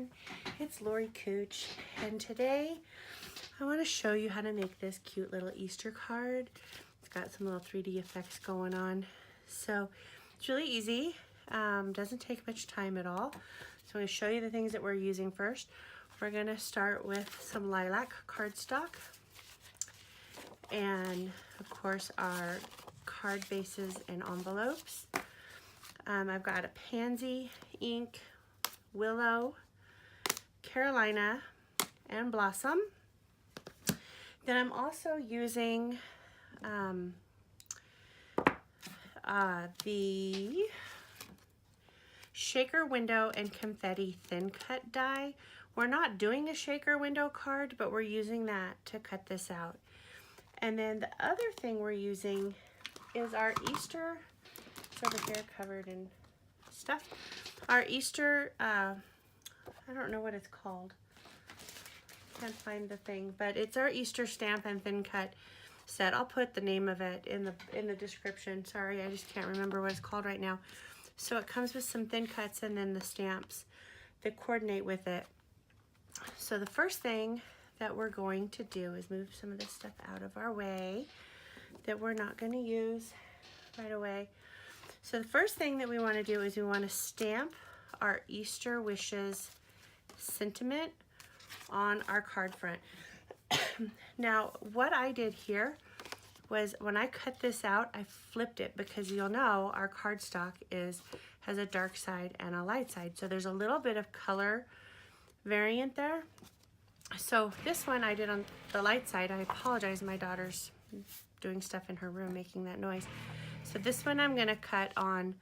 everyone, it's Lori Cooch, and today I want to show you how to make this cute little Easter card. It's got some little 3D effects going on, so it's really easy, doesn't take much time at all. So I'm going to show you the things that we're using first. We're going to start with some lilac cardstock, and of course our card bases and envelopes. I've got a pansy ink, willow, Carolina, and blossom. Then I'm also using the shaker window and confetti thin cut die. We're not doing a shaker window card, but we're using that to cut this out. And then the other thing we're using is our Easter, it's over here covered in stuff. Our Easter, I don't know what it's called. Can't find the thing, but it's our Easter stamp and thin cut set. I'll put the name of it in the description. Sorry, I just can't remember what it's called right now. So it comes with some thin cuts and then the stamps that coordinate with it. So the first thing that we're going to do is move some of this stuff out of our way that we're not going to use right away. So the first thing that we want to do is we want to stamp our Easter wishes sentiment on our card front. Now what I did here was when I cut this out, I flipped it because you'll know our cardstock has a dark side and a light side. So there's a little bit of color variant there. So this one I did on the light side. I apologize, my daughter's doing stuff in her room making that noise. So this one I'm gonna cut on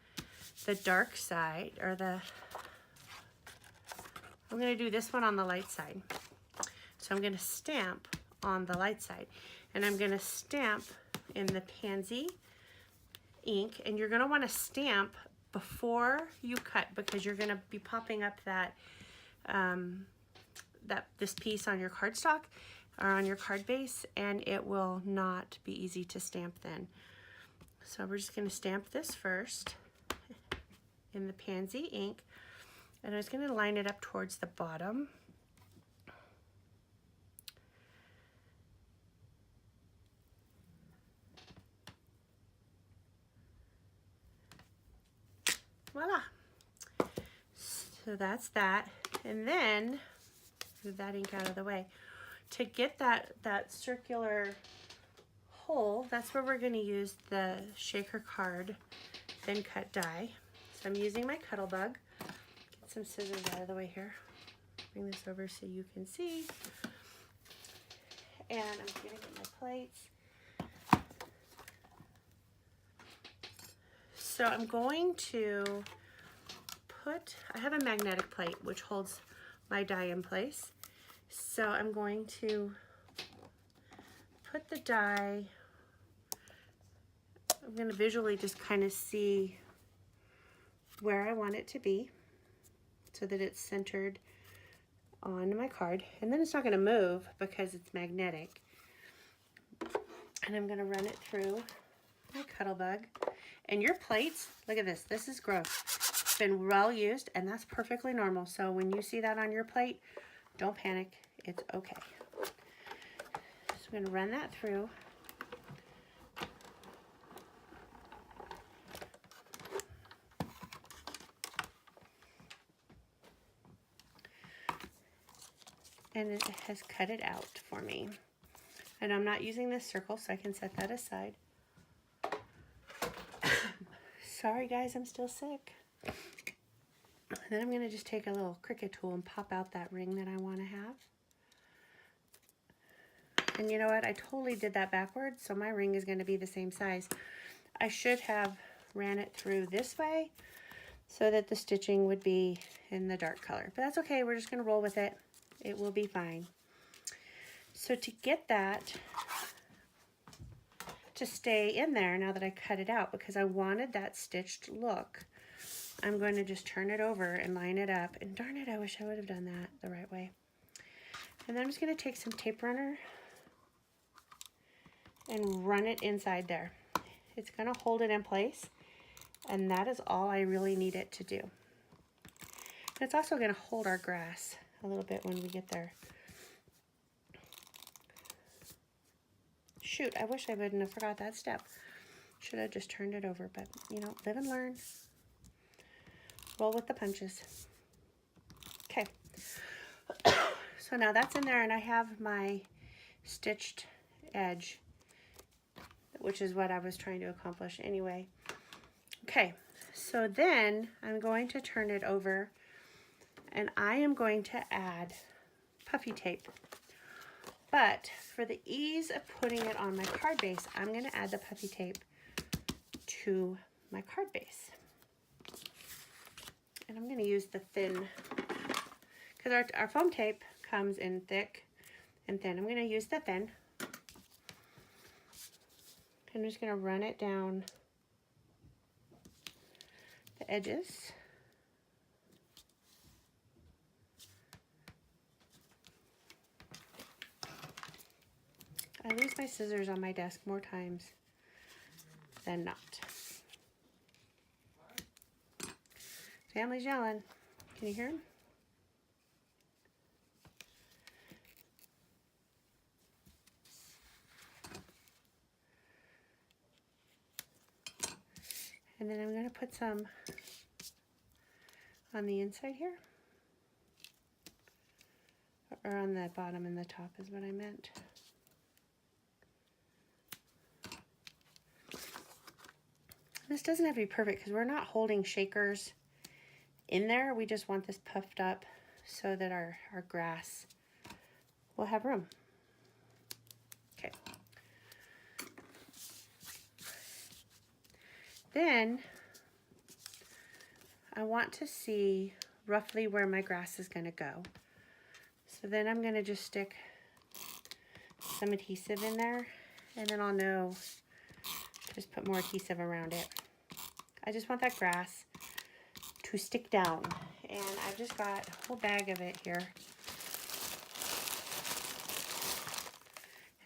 the dark side, or I'm gonna do this one on the light side. So I'm gonna stamp on the light side, and I'm gonna stamp in the pansy ink, and you're gonna wanna stamp before you cut because you're gonna be popping up this piece on your cardstock or on your card base, and it will not be easy to stamp then. So we're just gonna stamp this first in the pansy ink, and I'm just gonna line it up towards the bottom. Voila. So that's that. And then move that ink out of the way. To get that circular hole, that's where we're going to use the shaker card thin cut die. So I'm using my Cuttlebug. Get some scissors out of the way here. Bring this over so you can see. And I'm going to get my plates. So I'm going to I have a magnetic plate which holds my die in place. So I'm going to put the die, I'm going to visually just kind of see where I want it to be so that it's centered on my card. And then it's not going to move because it's magnetic. And I'm going to run it through my Cuttlebug. And your plates, look at this, this is gross. It's been well used, and that's perfectly normal. So when you see that on your plate, don't panic, it's okay. So I'm gonna run that through. And it has cut it out for me. And I'm not using this circle, so I can set that aside. Sorry guys, I'm still sick. Then I'm gonna just take a little Cricut tool and pop out that ring that I wanna have. And you know what, I totally did that backwards, so my ring is gonna be the same size. I should have ran it through this way so that the stitching would be in the dark color. But that's okay, we're just gonna roll with it. It will be fine. So to get that to stay in there now that I cut it out, because I wanted that stitched look, I'm going to just turn it over and line it up. And darn it, I wish I would have done that the right way. And then I'm just going to take some tape runner and run it inside there. It's going to hold it in place, and that is all I really need it to do. It's also going to hold our grass a little bit when we get there. Shoot, I wish I wouldn't have forgot that step. Should have just turned it over, but you know, live and learn. Roll with the punches. Okay. So now that's in there, and I have my stitched edge, which is what I was trying to accomplish anyway. Okay, so then I'm going to turn it over, and I am going to add puffy tape. But for the ease of putting it on my card base, I'm going to add the puffy tape to my card base. And I'm going to use the thin, because our foam tape comes in thick and thin. I'm going to use the thin. I'm just going to run it down the edges. I lose my scissors on my desk more times than not. Family's yelling. Can you hear him? And then I'm going to put some on the inside here. Or on the bottom and the top is what I meant. This doesn't have to be perfect because we're not holding shakers in there. We just want this puffed up so that our grass will have room. Okay. Then I want to see roughly where my grass is going to go. So then I'm going to just stick some adhesive in there, and then I'll know, just put more adhesive around it. I just want that grass to stick down, and I've just got a whole bag of it here.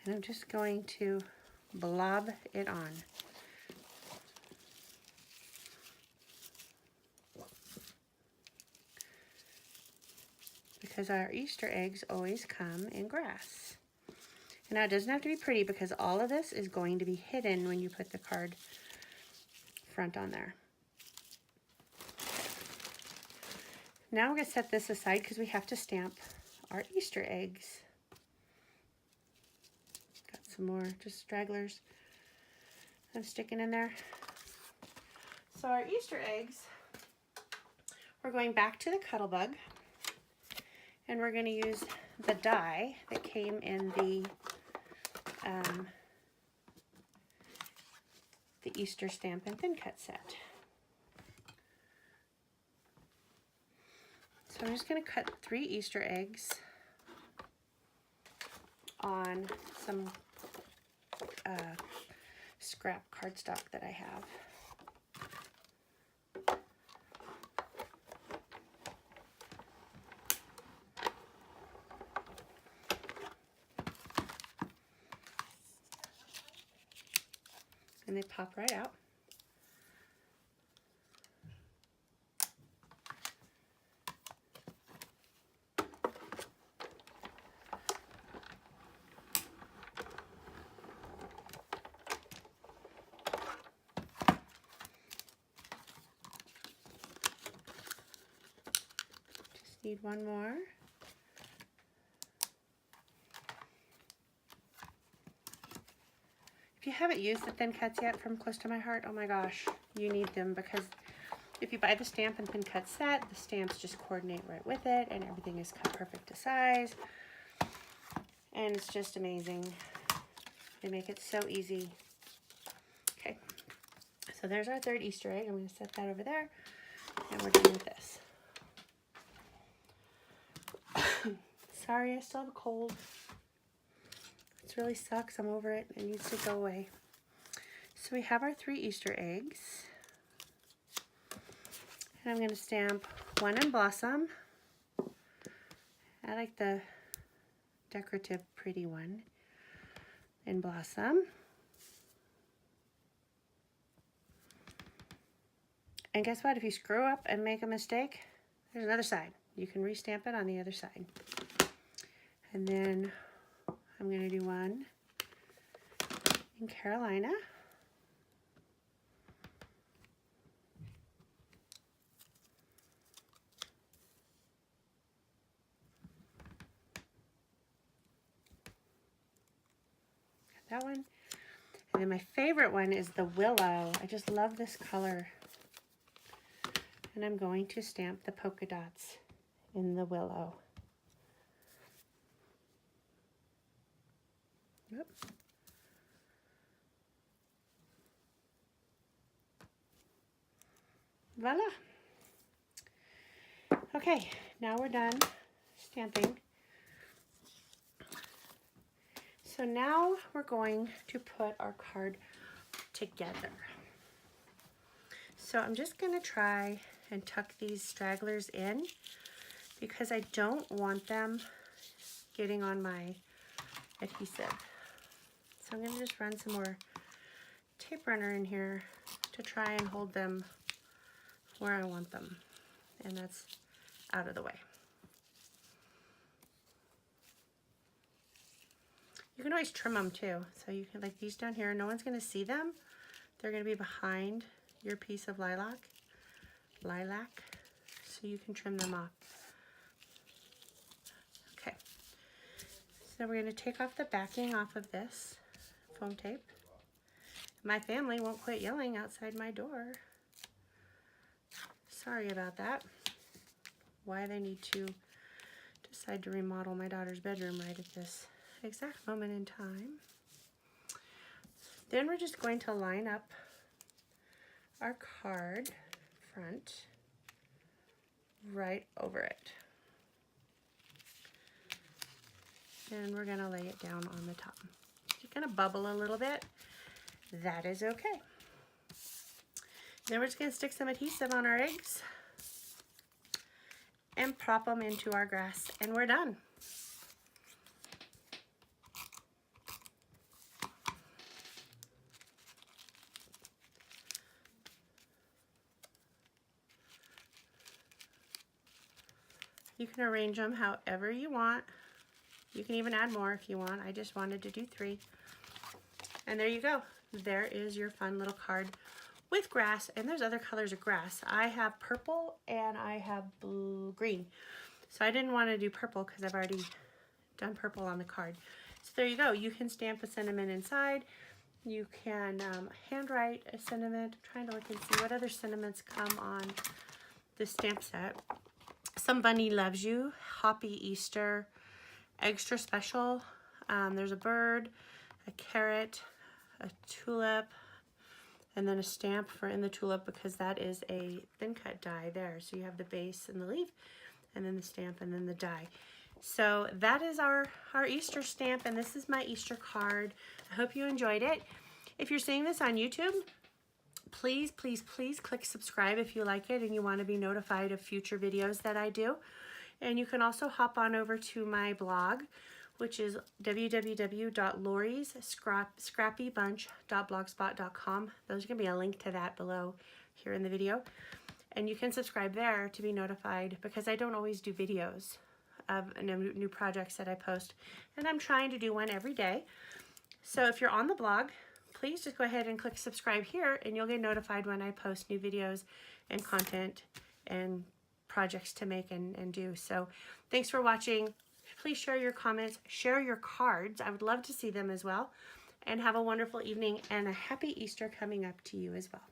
And I'm just going to blob it on. Because our Easter eggs always come in grass. And now it doesn't have to be pretty because all of this is going to be hidden when you put the card front on there. Now we're going to set this aside because we have to stamp our Easter eggs. Got some more just stragglers I'm sticking in there. So our Easter eggs, we're going back to the Cuttlebug. And we're going to use the die that came in the Easter Stamp and Thin Cut set. So I'm just going to cut 3 Easter eggs on some scrap cardstock that I have. And they pop right out. Just need one more. If you haven't used the thin cuts yet from Close to My Heart, oh my gosh, you need them, because if you buy the stamp and thin cut set, the stamps just coordinate right with it and everything is cut perfect to size. And it's just amazing. They make it so easy. Okay, so there's our 3rd Easter egg. I'm going to set that over there, and we're done with this. Sorry, I still have a cold. It really sucks. I'm over it. It needs to go away. So we have our 3 Easter eggs. And I'm going to stamp one in Blossom. I like the decorative pretty one in Blossom. And guess what? If you screw up and make a mistake, There's another side. You can restamp it on the other side. And then I'm going to do one in Carolina. Got that one. And then my favorite one is the Willow. I just love this color. And I'm going to stamp the polka dots in the Willow. Yep. Voila. Okay, now we're done stamping. So now we're going to put our card together. So I'm just going to try and tuck these stragglers in because I don't want them getting on my adhesive. So I'm going to just run some more tape runner in here to try and hold them where I want them. And that's out of the way. You can always trim them too. So you can, like these down here, no one's going to see them. They're going to be behind your piece of lilac. So you can trim them off. Okay. So we're going to take off the backing off of this foam tape. My family won't quit yelling outside my door. Sorry about that. Why they need to decide to remodel my daughter's bedroom right at this exact moment in time. Then we're just going to line up our card front right over it. And we're gonna lay it down on the top. It's gonna bubble a little bit. That is okay. Then we're just gonna stick some adhesive on our eggs and prop them into our grass, and we're done. You can arrange them however you want. You can even add more if you want. I just wanted to do 3. And there you go. There is your fun little card with grass, and there's other colors of grass. I have purple and I have green. So I didn't want to do purple because I've already done purple on the card. So there you go. You can stamp a sentiment inside. You can handwrite a sentiment. I'm trying to look and see what other sentiments come on this stamp set. Somebody Loves You, Happy Easter, Extra Special. There's a bird, a carrot, a tulip, and then a stamp for in the tulip because that is a thin cut die there. So you have the base and the leaf, and then the stamp, and then the die. So that is our Easter stamp, and this is my Easter card. I hope you enjoyed it. If you're seeing this on YouTube, please, please, please click subscribe if you like it and you want to be notified of future videos that I do. And you can also hop on over to my blog, which is www.lori's.scrappybunch.blogspot.com. There's going to be a link to that below here in the video. And you can subscribe there to be notified because I don't always do videos of new projects that I post. And I'm trying to do one every day. So if you're on the blog, please just go ahead and click subscribe here and you'll get notified when I post new videos and content and projects to make and do. So thanks for watching. Please share your comments, share your cards. I would love to see them as well. And have a wonderful evening and a happy Easter coming up to you as well.